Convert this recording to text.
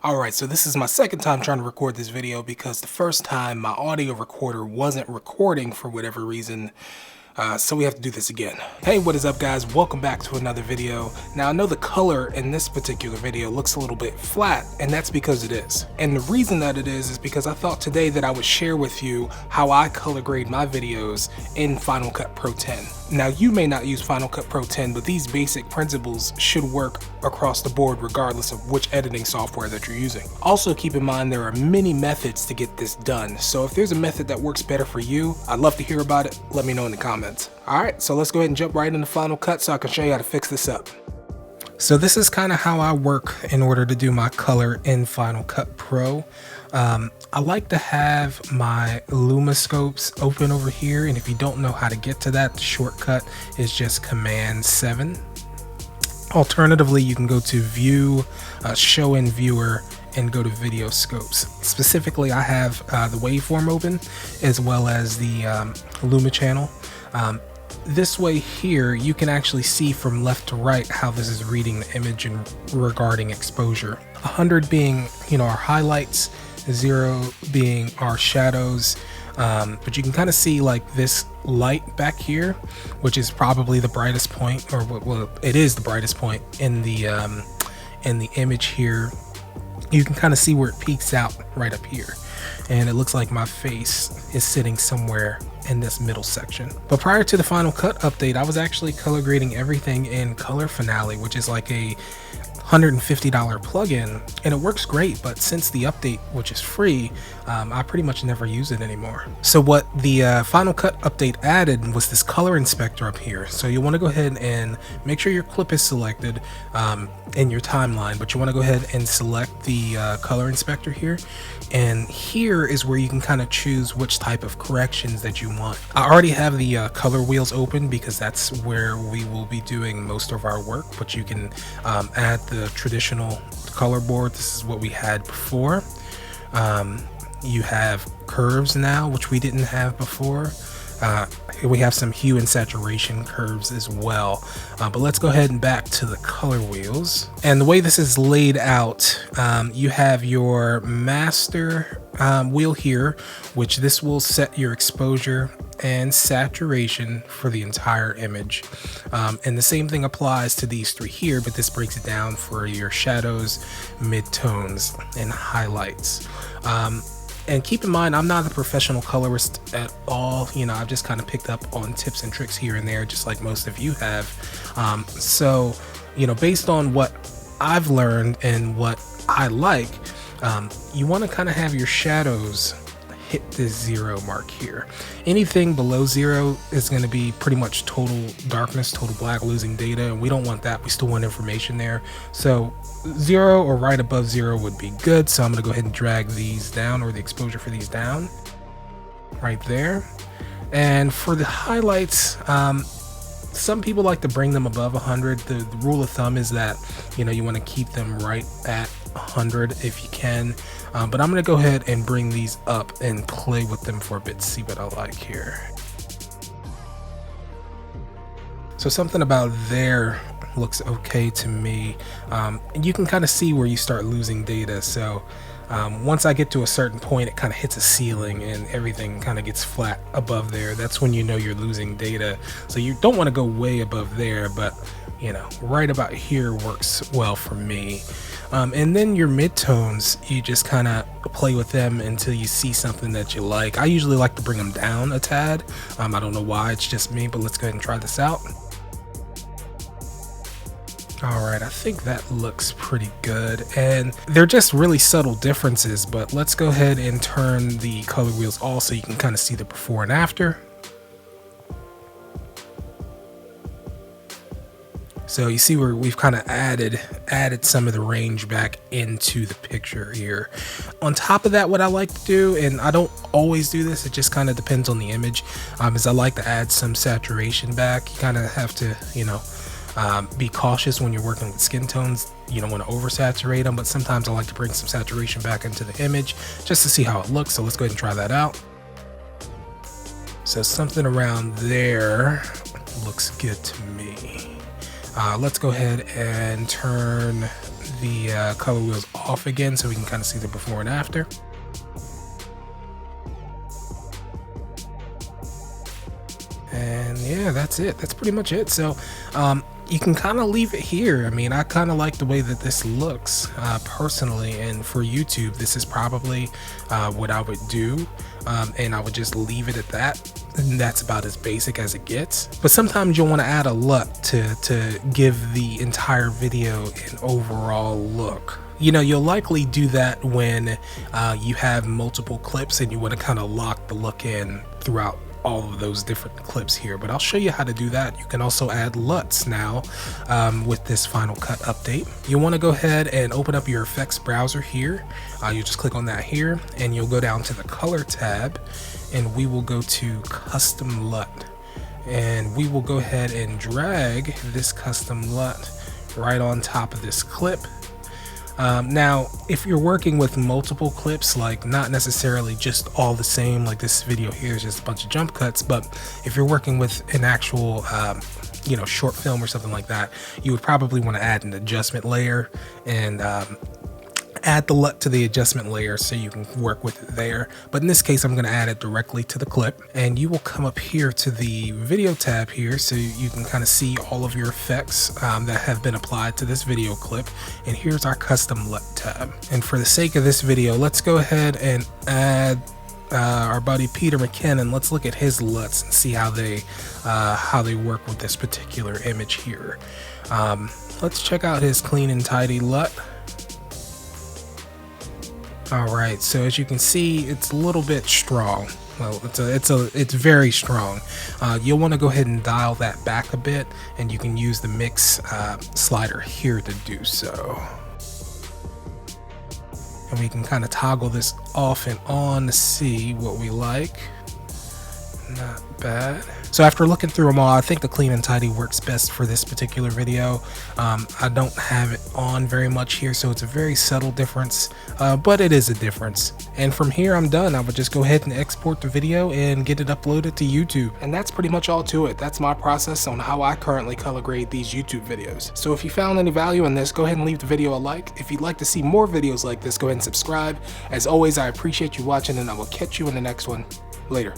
Alright, so this is my second time trying to record this video because the first time my audio recorder wasn't recording for whatever reason. So we have to do this again. Hey, what is up guys? Welcome back to another video. Now I know the color in this particular video looks a little bit flat, and that's because it is. And the reason that it is because I thought today that I would share with you how I color grade my videos in Final Cut Pro 10. Now you may not use Final Cut Pro 10, but these basic principles should work across the board regardless of which editing software that you're using. Also keep in mind there are many methods to get this done, so if there's a method that works better for you, I'd love to hear about it. Let me know in the comments. Alright, so let's go ahead and jump right into Final Cut so I can show you how to fix this up. So this is kind of how I work in order to do my color in Final Cut Pro. I like to have my Luma scopes open over here, and if you don't know how to get to that, the shortcut is just Command 7. Alternatively, you can go to View, Show in Viewer, and go to Video Scopes. Specifically, I have the waveform open as well as the Luma channel. This way here, you can actually see from left to right how this is reading the image and regarding exposure. 100 being, our highlights, 0 being our shadows. But you can kind of see like this light back here, which is probably the brightest point, or well, it is the brightest point in the image here. You can kind of see where it peaks out right up here, and it looks like my face is sitting somewhere in this middle section. But prior to the Final Cut update, I was actually color grading everything in Color Finale, which is like a $150 plugin, and it works great, but since the update, which is free, I pretty much never use it anymore. So what the Final Cut update added was this color inspector up here. So you want to go ahead and make sure your clip is selected in your timeline, but you want to go ahead and select the color inspector here, and here is where you can kind of choose which type of corrections that you want. I already have the color wheels open because that's where we will be doing most of our work, but you can add the traditional color board. This is what we had before. You have curves now, which we didn't have before. We have some hue and saturation curves as well, but let's go ahead and back to the color wheels. And the way this is laid out, you have your master wheel here, which this will set your exposure and saturation for the entire image, and the same thing applies to these three here, but this breaks it down for your shadows, midtones, and highlights. And keep in mind, I'm not a professional colorist at all. I've just kind of picked up on tips and tricks here and there, just like most of you have. So, based on what I've learned and what I like, you want to kind of have your shadows hit this 0 mark here. Anything below 0 is going to be pretty much total darkness, total black, losing data, and we don't want that. We still want information there. So 0 or right above 0 would be good. So I'm going to go ahead and drag these down, or the exposure for these down right there. And for the highlights, some people like to bring them above 100. The rule of thumb is that you want to keep them right at 100 if you can, but I'm going to go ahead and bring these up and play with them for a bit to see what I like here. So something about there looks okay to me, and you can kind of see where you start losing data. So once I get to a certain point, it kind of hits a ceiling and everything kind of gets flat above there. That's when you know you're losing data. So you don't want to go way above there, but right about here works well for me. And then your midtones, you just kind of play with them until you see something that you like. I usually like to bring them down a tad. I don't know why, it's just me, but let's go ahead and try this out. Alright, I think that looks pretty good, and they're just really subtle differences, but let's go ahead and turn the color wheels off so you can kind of see the before and after. So you see where we've kind of added some of the range back into the picture here. On top of that, what I like to do, and I don't always do this, it just kind of depends on the image, is I like to add some saturation back. You kind of have to, be cautious when you're working with skin tones. You don't want to oversaturate them, but sometimes I like to bring some saturation back into the image just to see how it looks. So let's go ahead and try that out. So something around there looks good to me. Let's go ahead and turn the color wheels off again so we can kind of see the before and after. And yeah, that's it. That's pretty much it. So you can kind of leave it here. I mean, I kind of like the way that this looks personally, and for YouTube, this is probably what I would do, and I would just leave it at that. And that's about as basic as it gets. But sometimes you'll want to add a LUT to give the entire video an overall look. You know, you'll likely do that when you have multiple clips and you want to kind of lock the look in throughout all of those different clips here, but I'll show you how to do that. You can also add LUTs now with this Final Cut update. You want to go ahead and open up your effects browser here. You just click on that here and you'll go down to the color tab, and we will go to custom LUT, and we will go ahead and drag this custom LUT right on top of this clip. Now, if you're working with multiple clips, like not necessarily just all the same, like this video here is just a bunch of jump cuts, but if you're working with an actual, you know, short film or something like that, you would probably want to add an adjustment layer and add the LUT to the adjustment layer so you can work with it there. But in this case, I'm going to add it directly to the clip, and you will come up here to the video tab here so you can kind of see all of your effects that have been applied to this video clip. And here's our custom LUT tab. And for the sake of this video, let's go ahead and add our buddy Peter McKinnon. Let's look at his LUTs and see how they work with this particular image here. Let's check out his clean and tidy LUT. Alright, so as you can see, it's a little bit strong. Well, it's very strong. You'll want to go ahead and dial that back a bit, and you can use the mix slider here to do so. And we can kind of toggle this off and on to see what we like. Not bad. So after looking through them all, I think the clean and tidy works best for this particular video. I don't have it on very much here, so it's a very subtle difference, but it is a difference. And from here, I'm done. I would just go ahead and export the video and get it uploaded to YouTube. And that's pretty much all to it. That's my process on how I currently color grade these YouTube videos. So if you found any value in this, go ahead and leave the video a like. If you'd like to see more videos like this, go ahead and subscribe. As always, I appreciate you watching, and I will catch you in the next one. Later.